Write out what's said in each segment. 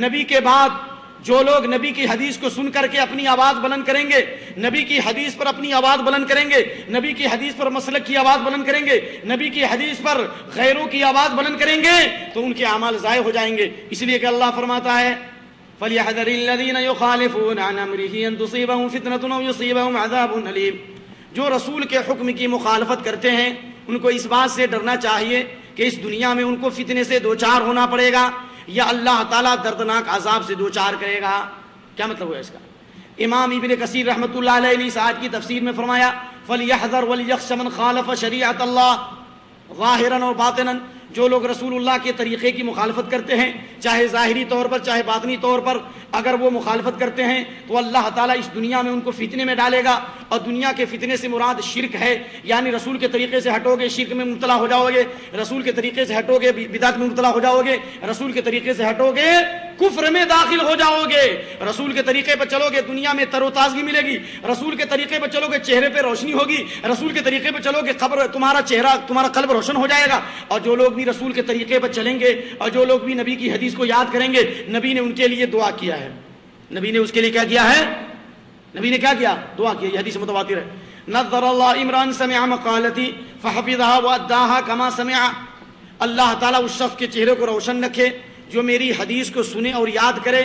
نبی کے بعد جو لوگ نبی کی حدیث کو سن کر کے اپنی آواز بلند کریں گے، نبی کی حدیث پر اپنی آواز بلند کریں گے، نبی کی حدیث پر مسلک کی آواز بلند کریں گے، نبی کی حدیث پر غیروں کی آواز بلند کریں گے، تو ان کے اعمال ضائع ہو جائیں گے۔ اس لیے کہ اللہ فرماتا ہے فَلْيَحْذَرِ الَّذِينَ يُخَالِفُونَ عَنْ أَمْرِهِ أَن تُصِيبَهُمْ فِتْنَةٌ أَوْ يُصِيبَهُمْ عَذَابٌ أَلِيمٌ۔ جو رسول کے حکم کی مخالفت کرتے ہیں ان کو اس بات سے ڈرنا چاہیے کہ اس دنیا میں ان کو فتنے سے دوچار ہونا پڑے گا یا اللہ تعالیٰ دردناک عذاب سے دوچار کرے گا۔ کیا مطلب ہوا اس کا؟ امام ابن کثیر رحمۃ اللہ علیہ نے اس آیت کی تفسیر میں فرمایا فَلْيَحْذَرْ وَلْيَخْشَ مَنْ خَالَفَ شَرِيعَةَ اللَّهِ ظَاهِرًا وَبَاطِنًا۔ جو لوگ رسول اللہ کے طریقے کی مخالفت کرتے ہیں، چاہے ظاہری طور پر چاہے باطنی طور پر، اگر وہ مخالفت کرتے ہیں تو اللہ تعالیٰ اس دنیا میں ان کو فتنے میں ڈالے گا، اور دنیا کے فتنے سے مراد شرک ہے، یعنی رسول کے طریقے سے ہٹو گے شرک میں مبتلا ہو جاؤ گے، رسول کے طریقے سے ہٹو گے بدعت میں مبتلا ہو جاؤ گے، رسول کے طریقے سے ہٹو گے کفر میں داخل ہو جاؤ گے، رسول کے طریقے پر چلو گے دنیا میں تر و تازگی ملے گی، رسول کے طریقے پر چلو گے چہرے پہ روشنی ہوگی، رسول کے طریقے پر چلو گے تمہارا چہرہ تمہارا قلب روشن ہو جائے گا۔ اور جو لوگ بھی رسول کے طریقے پر چلیں گے اور جو لوگ بھی نبی کی حدیث کو یاد کریں گے، نبی نے ان کے لیے دعا کیا ہے، نبی نے اس کے لیے کیا کیا ہے؟ نبی نے کیا کیا؟ دعا کی۔ یہ حدیث متواتر ہے۔ نظر اللہ عمران سمع مقالتی فحفظها واداها كما سمع۔ اللہ تعالیٰ اس شخص کے چہرے کو روشن رکھے جو میری حدیث کو سنے اور یاد کرے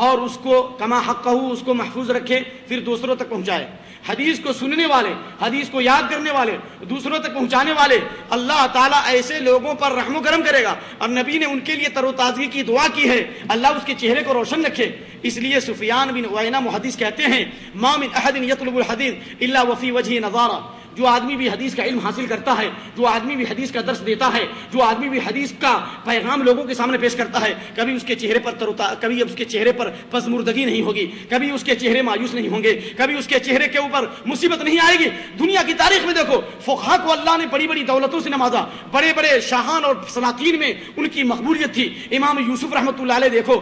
اور اس کو کما حقہ اس کو محفوظ رکھے، پھر دوسروں تک پہنچائے۔ حدیث کو سننے والے، حدیث کو یاد کرنے والے، دوسروں تک پہنچانے والے، اللہ تعالیٰ ایسے لوگوں پر رحم و کرم کرے گا۔ اور نبی نے ان کے لیے تر و تازگی کی دعا کی ہے، اللہ اس کے چہرے کو روشن رکھے۔ اس لیے سفیان بن عیینہ محدث کہتے ہیں ما من احد یطلب الحدیث الا وفی وجہ نظارہ۔ جو آدمی بھی حدیث کا علم حاصل کرتا ہے، جو آدمی بھی حدیث کا درس دیتا ہے، جو آدمی بھی حدیث کا پیغام لوگوں کے سامنے پیش کرتا ہے، کبھی اس کے چہرے پر کبھی اس کے چہرے پر پسمردگی نہیں ہوگی، کبھی اس کے چہرے مایوس نہیں ہوں گے، کبھی اس کے چہرے کے اوپر مصیبت نہیں آئے گی۔ دنیا کی تاریخ میں دیکھو فقہا کو اللہ نے بڑی بڑی دولتوں سے نوازا، بڑے بڑے شاہان اور سلاطین میں ان کی مقبولیت تھی۔ امام یوسف رحمۃ اللہ علیہ دیکھو،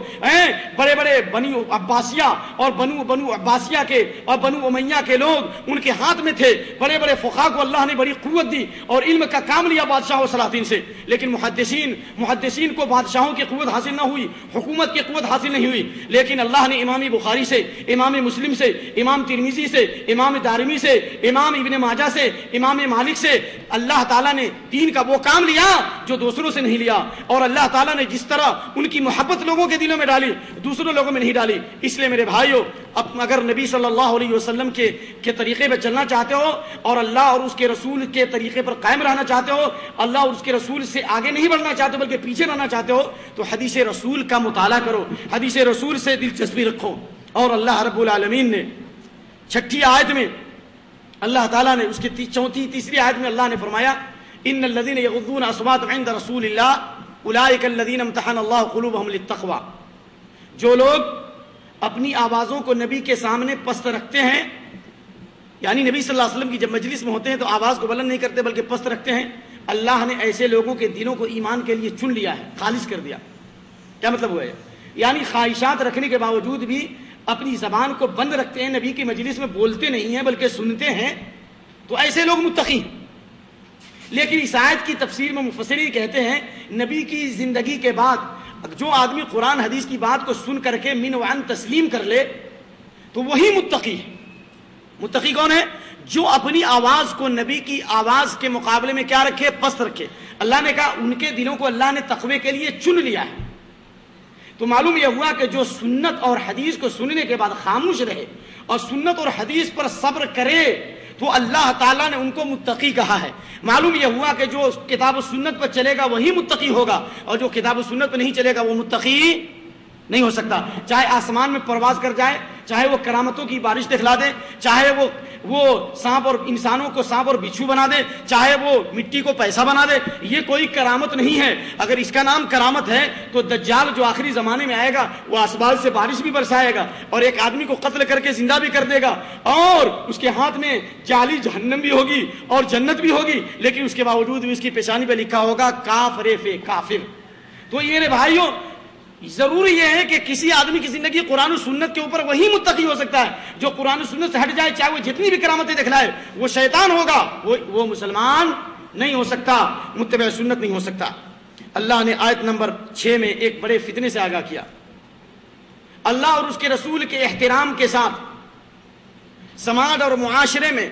بڑے بڑے بنو عباسیہ اور بنو عباسیہ کے اور بنو امیہ کے لوگ ان کے ہاتھ میں تھے، بڑے بڑے فقہا کو اللہ نے بڑی قوت دی اور علم کا کام لیا بادشاہ و سلاطین سے۔ لیکن محدثین کو بادشاہوں کی قوت حاصل نہ ہوئی، حکومت کی قوت حاصل نہیں ہوئی، لیکن اللہ نے امام بخاری سے، امام مسلم سے، امام ترمذی سے، امام دارمی سے، امام ابن ماجہ سے، امام مالک سے اللہ تعالیٰ نے دین کا وہ کام لیا جو دوسروں سے نہیں لیا، اور اللہ تعالیٰ نے جس طرح ان کی محبت لوگوں کے دلوں میں ڈالی دوسروں لوگوں میں نہیں ڈالی۔ اس لیے میرے بھائیو، اگر نبی صلی اللہ علیہ وسلم کے طریقے پہ چلنا چاہتے ہو اور اللہ اور اس کے رسول کے طریقے پر قائم رہنا چاہتے ہو، اللہ اور اس کے رسول سے آگے نہیں بڑھنا چاہتے بلکہ پیچھے رہنا چاہتے ہو، تو حدیث رسول کا مطالعہ کرو، حدیث رسول سے دلچسپی رکھو۔ اور اللہ رب العالمین نے 6 آیت میں اللہ تعالیٰ نے اس کی 3 آیت میں اللہ نے فرمایا ان الذین یغضون اصواتهم عند رسول اللہ اولئک الذین امتحن اللہ قلوبهم للتقوی۔ جو لوگ اپنی آوازوں کو نبی کے سامنے پست رکھتے ہیں، یعنی نبی صلی اللہ علیہ وسلم کی جب مجلس میں ہوتے ہیں تو آواز کو بلند نہیں کرتے بلکہ پست رکھتے ہیں، اللہ نے ایسے لوگوں کے دلوں کو ایمان کے لیے چن لیا ہے، خالص کر دیا۔ کیا مطلب ہوا ہے؟ یعنی خواہشات رکھنے کے باوجود بھی اپنی زبان کو بند رکھتے ہیں، نبی کی مجلس میں بولتے نہیں ہیں بلکہ سنتے ہیں، تو ایسے لوگ متقی ہیں۔ لیکن اس آیت کی تفسیر میں مفسرین کہتے ہیں نبی کی زندگی کے بعد جو آدمی قرآن حدیث کی بات کو سن کر کے من وعن تسلیم کر لے تو وہی متقی ہے۔ متقی کون ہے؟ جو اپنی آواز کو نبی کی آواز کے مقابلے میں کیا رکھے؟ پست رکھے۔ اللہ نے کہا ان کے دلوں کو اللہ نے تقوی کے لیے چن لیا ہے۔ تو معلوم یہ ہوا کہ جو سنت اور حدیث کو سننے کے بعد خاموش رہے اور سنت اور حدیث پر صبر کرے تو اللہ تعالیٰ نے ان کو متقی کہا ہے۔ معلوم یہ ہوا کہ جو کتاب و سنت پر چلے گا وہی متقی ہوگا، اور جو کتاب و سنت پر نہیں چلے گا وہ متقی نہیں ہو سکتا۔ چاہے آسمان میں پرواز کر جائے، چاہے وہ کرامتوں کی بارش دکھلا دے، چاہے وہ سانپ اور انسانوں کو سانپ اور بچھو بنا دے، چاہے وہ مٹی کو پیسہ بنا دے، یہ کوئی کرامت نہیں ہے۔ اگر اس کا نام کرامت ہے تو دجال جو آخری زمانے میں آئے گا وہ آسمان سے بارش بھی برسائے گا اور ایک آدمی کو قتل کر کے زندہ بھی کر دے گا، اور اس کے ہاتھ میں جعلی جہنم بھی ہوگی اور جنت بھی ہوگی، لیکن اس کے باوجود بھی اس کی پیشانی پہ لکھا ہوگا کافر فی کافر۔ تو یہ میرے بھائیوں، ضروری یہ ہے کہ کسی آدمی کی زندگی قرآن و سنت کے اوپر وہی متقی ہو سکتا ہے جو قرآن و سنت سے ہٹ جائے، چاہے وہ جتنی بھی کرامتیں دکھلائے، وہ شیطان ہوگا، وہ مسلمان نہیں ہو سکتا، متبع سنت نہیں ہو سکتا۔ اللہ نے آیت نمبر 6 میں ایک بڑے فتنے سے آگاہ کیا۔ اللہ اور اس کے رسول کے احترام کے ساتھ سماج اور معاشرے میں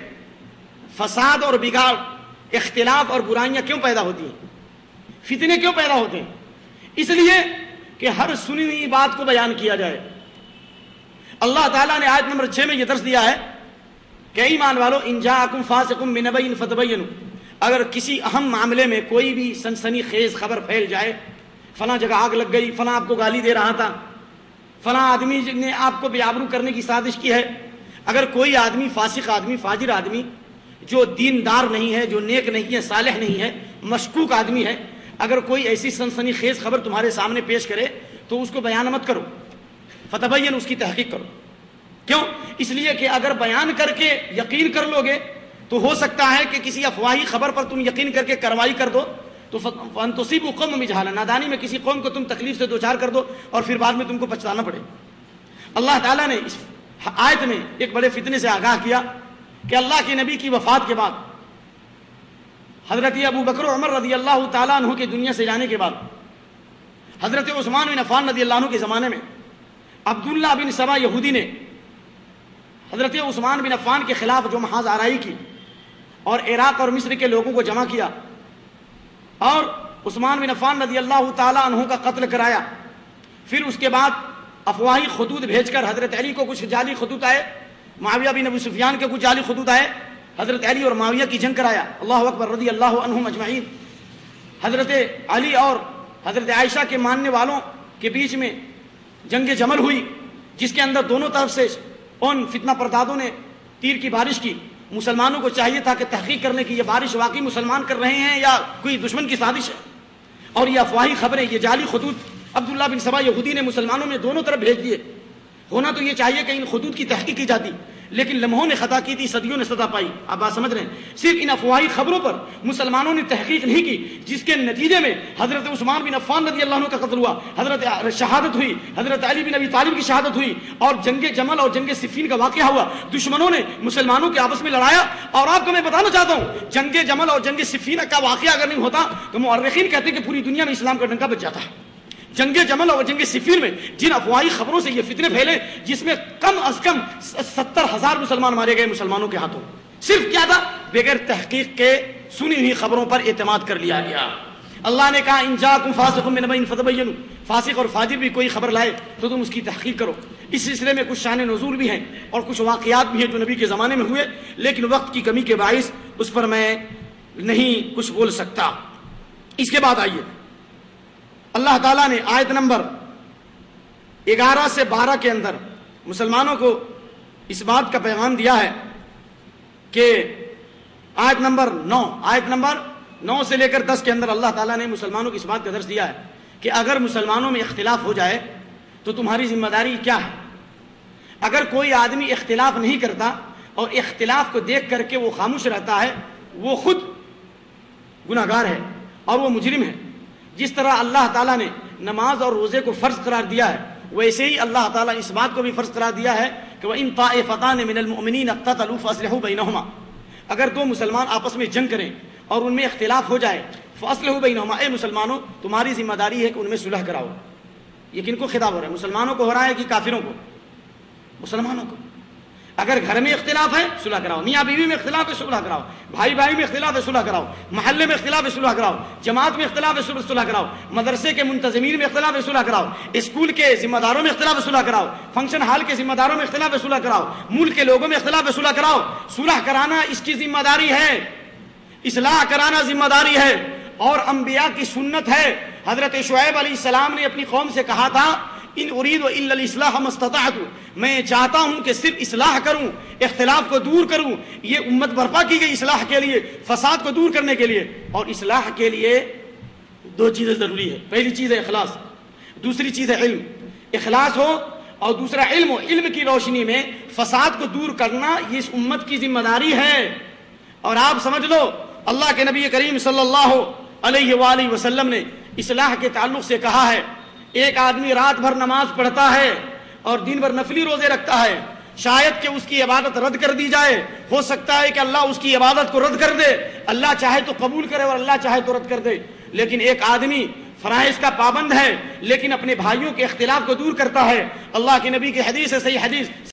فساد اور بگاڑ، اختلاف اور برائیاں کیوں پیدا ہوتی ہیں؟ فتنے کیوں پیدا ہوتے ہیں؟ اس لیے کہ ہر سنی ہوئی بات کو بیان کیا جائے۔ اللہ تعالیٰ نے آیت نمبر 6 میں یہ درس دیا ہے کہ ایمان والو ان جاءکم فاسق بنبأ فتبینوا، اگر کسی اہم معاملے میں کوئی بھی سنسنی خیز خبر پھیل جائے، فلاں جگہ آگ لگ گئی، فلاں آپ کو گالی دے رہا تھا، فلاں آدمی نے آپ کو بے آبرو کرنے کی سازش کی ہے، اگر کوئی آدمی فاسق آدمی، فاجر آدمی، جو دیندار نہیں ہے، جو نیک نہیں ہے، صالح نہیں ہے، مشکوک آدمی ہے، اگر کوئی ایسی سنسنی خیز خبر تمہارے سامنے پیش کرے تو اس کو بیان مت کرو، فتبین، اس کی تحقیق کرو۔ کیوں؟ اس لیے کہ اگر بیان کر کے یقین کر لو گے تو ہو سکتا ہے کہ کسی افواہی خبر پر تم یقین کر کے کارروائی کر دو تو ان تصیبوا قوما بجہالہ، نادانی میں کسی قوم کو تم تکلیف سے دوچار کر دو اور پھر بعد میں تم کو پچھتانا پڑے۔ اللہ تعالیٰ نے اس آیت میں ایک بڑے فتنے سے آگاہ کیا کہ اللہ کے نبی کی وفات کے بعد، حضرت ابو بکر و عمر رضی اللہ تعالیٰ عنہ کے دنیا سے جانے کے بعد، حضرت عثمان بن عفان رضی اللہ عنہ کے زمانے میں عبداللہ بن سبا یہودی نے حضرت عثمان بن عفان کے خلاف جو محاذ آرائی کی اور عراق اور مصر کے لوگوں کو جمع کیا اور عثمان بن عفان رضی اللہ تعالیٰ عنہ کا قتل کرایا۔ پھر اس کے بعد افواہی خطوط بھیج کر حضرت علی کو کچھ جعلی خطوط آئے، معاویہ بن ابو سفیان کے کچھ جعلی خطوط آئے، حضرت علی اور معاویہ کی جنگ کرایا، اللہ اکبر، رضی اللہ عنہم اجمعین۔ حضرت علی اور حضرت عائشہ کے ماننے والوں کے بیچ میں جنگ جمل ہوئی، جس کے اندر دونوں طرف سے ان فتنہ پردادوں نے تیر کی بارش کی۔ مسلمانوں کو چاہیے تھا کہ تحقیق کرنے کی یہ بارش واقعی مسلمان کر رہے ہیں یا کوئی دشمن کی سازش ہے، اور یہ افواہی خبریں، یہ جعلی خطوط عبداللہ بن سبا یہودی نے مسلمانوں میں دونوں طرف بھیج دیے۔ ہونا تو یہ چاہیے کہ ان خطوط کی تحقیق کی جاتی، لیکن لمحوں نے خطا کی تھی، صدیوں نے سزا پائی۔ آپ بات سمجھ رہے ہیں؟ صرف ان افواہی خبروں پر مسلمانوں نے تحقیق نہیں کی، جس کے نتیجے میں حضرت عثمان بن عفان رضی اللہ عنہ کا قتل ہوا، حضرت شہادت ہوئی، حضرت علی بن ابی طالب کی شہادت ہوئی، اور جنگ جمل اور جنگ صفین کا واقعہ ہوا۔ دشمنوں نے مسلمانوں کے آپس میں لڑایا، اور آپ کو میں بتانا چاہتا ہوں جنگ جمل اور جنگ صفین کا واقعہ اگر نہیں ہوتا تو مورخین کہتے ہیں کہ پوری دنیا میں اسلام کا ڈنکا بج جاتا ہے۔ جنگ جمل اور جنگ صفین میں جن افواہی خبروں سے یہ فتنے پھیلے، جس میں کم از کم 70,000 مسلمان مارے گئے مسلمانوں کے ہاتھوں، صرف کیا تھا؟ بغیر تحقیق کے سنی ہوئی خبروں پر اعتماد کر لیا گیا۔ اللہ نے کہا ان جاءکم فاسق بنبأ فتبینوا، فاسق اور فاجر بھی کوئی خبر لائے تو تم اس کی تحقیق کرو۔ اس سلسلے میں کچھ شان نزول بھی ہیں اور کچھ واقعات بھی ہیں جو نبی کے زمانے میں ہوئے، لیکن وقت کی کمی کے باعث اس پر میں نہیں کچھ بول سکتا۔ اس کے بعد آئیے، اللہ تعالیٰ نے آیت نمبر 11 سے 12 کے اندر مسلمانوں کو اس بات کا پیغام دیا ہے کہ آیت نمبر 9 سے لے کر 10 کے اندر اللہ تعالیٰ نے مسلمانوں کو اس بات کا درس دیا ہے کہ اگر مسلمانوں میں اختلاف ہو جائے تو تمہاری ذمہ داری کیا ہے۔ اگر کوئی آدمی اختلاف نہیں کرتا اور اختلاف کو دیکھ کر کے وہ خاموش رہتا ہے، وہ خود گناہ گار ہے اور وہ مجرم ہے۔ جس طرح اللہ تعالیٰ نے نماز اور روزے کو فرض قرار دیا ہے، ویسے ہی اللہ تعالیٰ نے اس بات کو بھی فرض قرار دیا ہے کہ وَإِن طَائِفَتَانِ مِنَ الْمُؤْمِنِينَ اقْتَتَلُوا فَأَصْلِحُوا بَيْنَهُمَا، اگر دو مسلمان آپس میں جنگ کریں اور ان میں اختلاف ہو جائے، فَأَصْلِحُوا بَيْنَهُمَا، اے مسلمانوں تمہاری ذمہ داری ہے کہ ان میں صلح کراؤ۔ یہ کن کو خطاب ہو رہا ہے؟ مسلمانوں کو ہو رہا ہے کہ کافروں کو؟ مسلمانوں کو۔ اگر گھر میں اختلاف ہے صلح کراؤ، میاں بیوی میں اختلاف ہے صلح کراؤ، بھائی بھائی میں اختلاف ہے صلح کراؤ، محلے میں اختلاف ہے صلح کراؤ، جماعت میں اختلاف ہے صلح کراؤ، مدرسے کے منتظمین میں اختلاف ہے صلح کراؤ، اسکول کے ذمہ داروں میں اختلاف ہے صلح کراؤ، فنکشن ہال کے ذمہ داروں میں اختلاف ہے صلح کراؤ، ملک کے لوگوں میں اختلاف ہے صلح کراؤ۔ صلح کرانا اس کی ذمہ داری ہے، اصلاح کرانا ذمہ داری ہے اور انبیاء کی سنت ہے۔ حضرت شعیب علیہ السلام نے اپنی قوم سے کہا تھا ان اريد الا الاصلاح ما استطعت، میں چاہتا ہوں کہ صرف اصلاح کروں، اختلاف کو دور کروں۔ یہ امت برپا کی گئی اصلاح کے لیے، فساد کو دور کرنے کے لیے، اور اصلاح کے لیے دو چیزیں ضروری ہے۔ پہلی چیز ہے اخلاص، دوسری چیز ہے علم۔ اخلاص ہو اور دوسرا علم ہو، علم کی روشنی میں فساد کو دور کرنا یہ اس امت کی ذمہ داری ہے۔ اور آپ سمجھ لو اللہ کے نبی کریم صلی اللہ علیہ وآلہ وسلم نے اصلاح کے تعلق سے کہا ہے، ایک آدمی رات بھر نماز پڑھتا ہے اور دن بھر نفلی روزے رکھتا ہے، شاید کہ اس کی عبادت رد کر دی جائے، ہو سکتا ہے کہ اللہ اس کی عبادت کو رد کر دے، اللہ چاہے تو قبول کرے اور اللہ چاہے تو رد کر دے، لیکن ایک آدمی فرائض کا پابند ہے لیکن اپنے بھائیوں کے اختلاف کو دور کرتا ہے. اللہ کے نبی کی حدیث ہے، صحیح حدیث